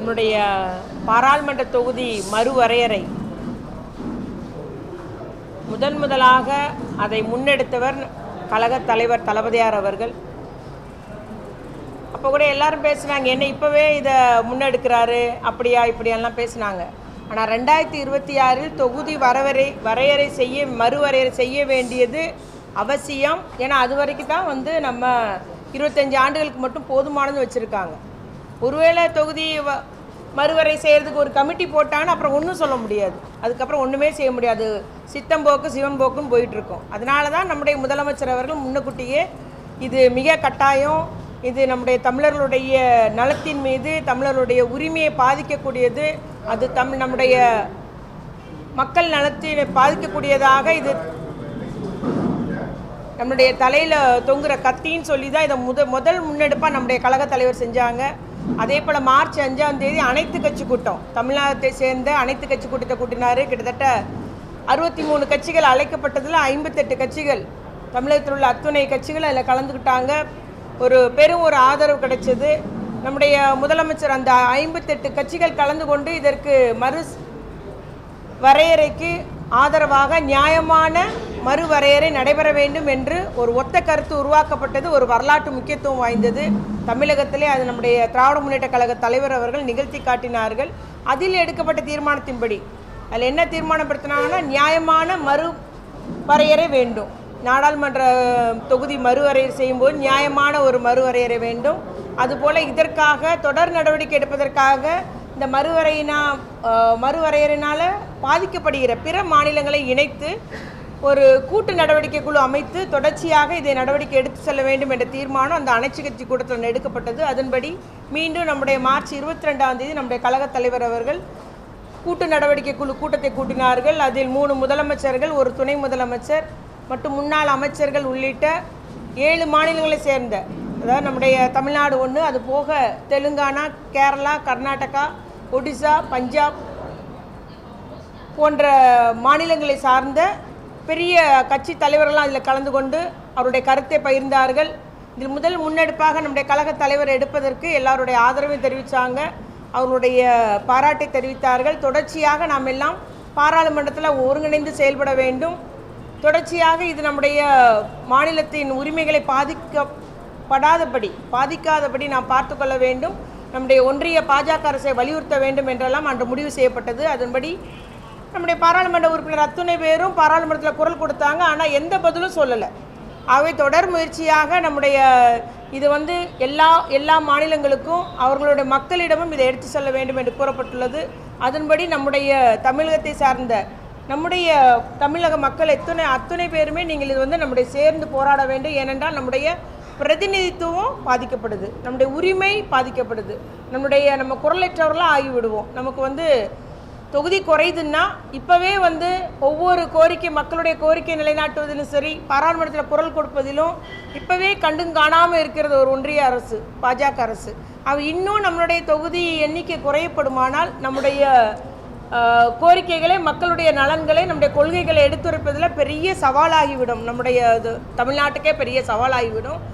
நம்முடைய பாராளுமன்ற தொகுதி மறுவரையறை முதலாக அதை முன்னெடுத்தவர் கழகத் தலைவர் தளபதியார் அவர்கள். அப்போ கூட எல்லாரும் பேசுனாங்க, என்ன இப்போவே இதை முன்னெடுக்கிறாரு அப்படியா இப்படியெல்லாம் பேசினாங்க. ஆனால் 2026 தொகுதி மறுவரையறை செய்ய வேண்டியது அவசியம். ஏன்னா அது வரைக்கும் தான் நம்ம 25 ஆண்டுகளுக்கு மட்டும் போதுமானது வச்சுருக்காங்க. ஒருவேளை தொகுதி மறுவரை செய்கிறதுக்கு ஒரு கமிட்டி போட்டான்னு அப்புறம் ஒன்றும் சொல்ல முடியாது, அதுக்கப்புறம் ஒன்றுமே செய்ய முடியாது, சித்தம்போக்கு சிவன்போக்குன்னு போயிட்டுருக்கோம். அதனால தான் நம்முடைய முதலமைச்சர் அவர்கள் முன்னக்கூட்டியே இது மிக கட்டாயம், இது நம்முடைய தமிழர்களுடைய நலத்தின் மீது தமிழர்களுடைய உரிமையை பாதிக்கக்கூடியது, அது நம்முடைய மக்கள் நலத்தினை பாதிக்கக்கூடியதாக, இது நம்முடைய தலையில் தொங்குற கத்தின்னு சொல்லி தான் இதை முதல் முன்னெடுப்பாக நம்முடைய கழகத் தலைவர் செஞ்சாங்க. அதே போல் மார்ச் 5ஆம் தேதி அனைத்து கட்சி கூட்டம், தமிழ்நாட்டை சேர்ந்த அனைத்து கட்சி கூட்டத்தை கூட்டினார். கிட்டத்தட்ட 63 கட்சிகள் அழைக்கப்பட்டதில் 58 கட்சிகள், தமிழகத்தில் உள்ள அத்துணை கட்சிகள் அதில் கலந்துக்கிட்டாங்க. ஒரு ஆதரவு கிடைச்சது. நம்முடைய முதலமைச்சர் அந்த 58 கட்சிகள் கலந்து கொண்டு இதற்கு வரையறைக்கு ஆதரவாக நியாயமான மறுவரையறை நடைபெற வேண்டும் என்று ஒரு ஒத்த கருத்து உருவாக்கப்பட்டது. ஒரு வரலாற்று முக்கியத்துவம் வாய்ந்தது. தமிழகத்திலே அது நம்முடைய திராவிட முன்னேற்ற கழக தலைவர் அவர்கள் நிகழ்த்தி காட்டினார்கள். அதில் எடுக்கப்பட்ட தீர்மானத்தின்படி அதில் என்ன தீர்மானப்படுத்தினாங்கன்னா, நியாயமான மறுவரையறை வேண்டும். நாடாளுமன்ற தொகுதி மறுவரையறை செய்யும்போது நியாயமான ஒரு மறுவரையறை வேண்டும். அதுபோல் இதற்காக தொடர் நடவடிக்கை எடுப்பதற்காக இந்த மறுவரையறையினால் பாதிக்கப்படுகிற பிற மாநிலங்களை இணைத்து ஒரு கூட்டு நடவடிக்கை குழு அமைத்து தொடர்ச்சியாக இதை நடவடிக்கை எடுத்து செல்ல வேண்டும் என்ற தீர்மானம் அந்த அனைத்து கட்சி கூட்டத்தில் எடுக்கப்பட்டது. அதன்படி மீண்டும் நம்முடைய மார்ச் 22ஆம் தேதி நம்முடைய கழகத் தலைவர் அவர்கள் கூட்டு நடவடிக்கை குழு கூட்டத்தை கூட்டினார்கள். அதில் 3 முதலமைச்சர்கள், ஒரு துணை முதலமைச்சர் மற்றும் முன்னாள் அமைச்சர்கள் உள்ளிட்ட 7 மாநிலங்களை சேர்ந்த, அதாவது நம்முடைய தமிழ்நாடு ஒன்று, அது போக தெலுங்கானா, கேரளா, கர்நாடகா, ஒடிசா, பஞ்சாப் போன்ற மாநிலங்களை சார்ந்த பெரிய கட்சி தலைவர்கள்லாம் அதில் கலந்து கொண்டு அவருடைய கருத்தை பகிர்ந்தார்கள். இதில் முதல் முன்னெடுப்பாக நம்முடைய கழகத் தலைவர் எடுப்பதற்கு எல்லாருடைய ஆதரவையும் தெரிவித்தாங்க, அவர்களுடைய பாராட்டை தெரிவித்தார்கள். தொடர்ச்சியாக நாம் எல்லாம் பாராளுமன்றத்தில் ஒருங்கிணைந்து செயல்பட வேண்டும். தொடர்ச்சியாக இது நம்முடைய மாநிலத்தின் உரிமைகளை பாதிக்காதபடி நாம் பார்த்து கொள்ள வேண்டும். நம்முடைய ஒன்றிய பாஜக அரசை வலியுறுத்த வேண்டும் என்றெல்லாம் அன்று முடிவு செய்யப்பட்டது. அதன்படி நம்முடைய பாராளுமன்ற உறுப்பினர் அத்துணை பேரும் பாராளுமன்றத்தில் குரல் கொடுத்தாங்க. ஆனால் எந்த பதிலும் சொல்லலை. ஆகவே தொடர் முயற்சியாக நம்முடைய இது எல்லா மாநிலங்களுக்கும் அவர்களுடைய மக்களிடமும் இதை எடுத்து செல்ல வேண்டும் என்று கூறப்பட்டுள்ளது. அதன்படி நம்முடைய தமிழகத்தை சார்ந்த நம்முடைய தமிழக மக்கள் அத்துணை பேருமே நீங்கள் இது நம்முடைய சேர்ந்து போராட வேண்டும். ஏனென்றால் நம்முடைய பிரதிநிதித்துவம் பாதிக்கப்படுது, நம்முடைய உரிமை பாதிக்கப்படுது, நம்ம குரலற்றவர்களாக ஆகிவிடுவோம். நமக்கு தொகுதி குறையுதுன்னா இப்போவே ஒவ்வொரு மக்களுடைய கோரிக்கை நிலைநாட்டுவதிலும் சரி, பாராளுமன்றத்தில் குரல் கொடுப்பதிலும் இப்போவே கண்டும் காணாமல் இருக்கிறது ஒரு ஒன்றிய அரசு, பாஜக அரசு. இன்னும் நம்மளுடைய தொகுதி எண்ணிக்கை குறையப்படுமானால் நம்முடைய கோரிக்கைகளை, மக்களுடைய நலன்களை, நம்முடைய கொள்கைகளை எடுத்துரைப்பதில் பெரிய சவாலாகிவிடும். நம்முடைய தமிழ்நாட்டுக்கே பெரிய சவாலாகிவிடும்.